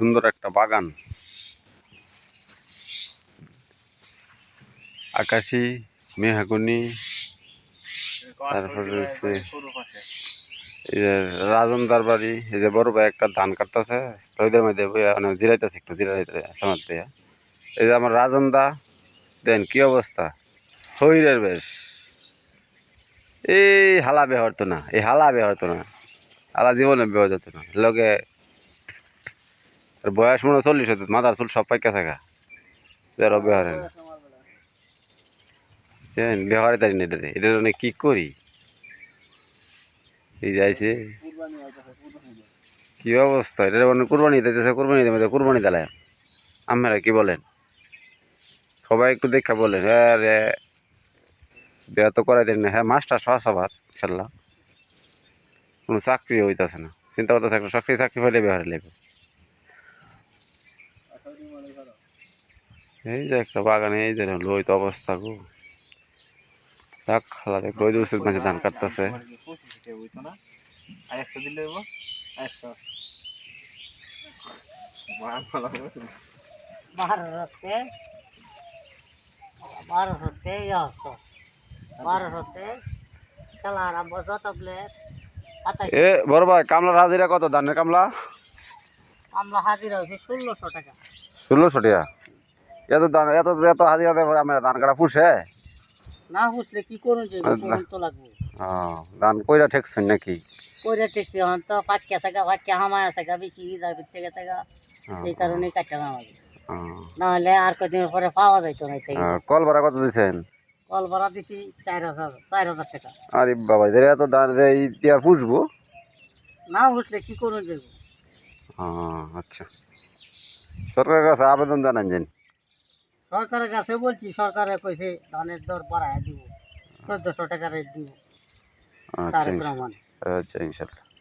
সুন্দর একটা বাগান, আকাশি মেহগনি, তারপরে রয়েছে এই যে রাজনদার বাড়ি। এই যে বড় ভাই একটা ধান কাটতেছে, ওইদের মধ্যে জিরাইতেছে, একটু জিরাইতে সামার দিয়ে। এই যে আমার রাজনদা, দেন কি অবস্থা, হইরের বেশ। এই হালা বের হতো না, এই হালা বের হতো না, হালা জীবনে বের হতো না। লোকে বয়স মনে 40 হতো, মাথার চুল সব পাইকা থাকা, বেহারে না, বেহারে তারি না। এটা এটা কি করি, এই যাইছে কি অবস্থা। এটা কুরবানি দিতেছে, কুরবানি দিলে আপনারা কি বলেন? সবাই একটু দেখা বলেন। হ্যাঁ রে, বিয়া তো করাই দেন না। হ্যাঁ মাস্টার সহসাবাদ ইনশাল্লাহ, কোনো চাকরি হইতেছে না, চিন্তা করতেছে একটা চাকরি পাইলে বিহারে লেগে। এই যে একটা বাগানে এই যে লোহিত অবস্থা গো, দেখ খালা দেখ রোদ উচিত মাঝে ধান কাটতেছে। এ বড় ভাই, কামলার হাজিরা কত ধানের কামলা? আমরা হাজিরা হয়েছে 1600 টাকা। 1600 টাকা? এত ধান, এত এত হাজিরা দেবো আমরা, ধান কাটা পুষে না বুঝলে কি করুন, যে করুন তো লাগবে। ধান কইরা ঠেকছেন নাকি? কইরা টেকছি হন তো পাক্কা থাকা, পাক্কা হামায় থাকা, বেশি যাবে থেকে থাকা, এই কারণে কাটতে না লাগে। না হলে আর কদিন পরে পাওয়া যাইতো না। কল ভাড়া কত দিচ্ছেন? কল ভাড়া দিছি 4000 টাকা। আরে বাবা, এত ধান ইতিয়া পুষবো? না বুঝলে কি করুন যাবো। আচ্ছা, সরকারের কাছে আবেদন জানান যেন। সরকারের কাছে বলছি, সরকারে কইছে ধানের দর বাড়ায় দিব, 1400 টাকা রেট দিব। আচ্ছা তারেক রহমান। আচ্ছা ইনশাল্লাহ।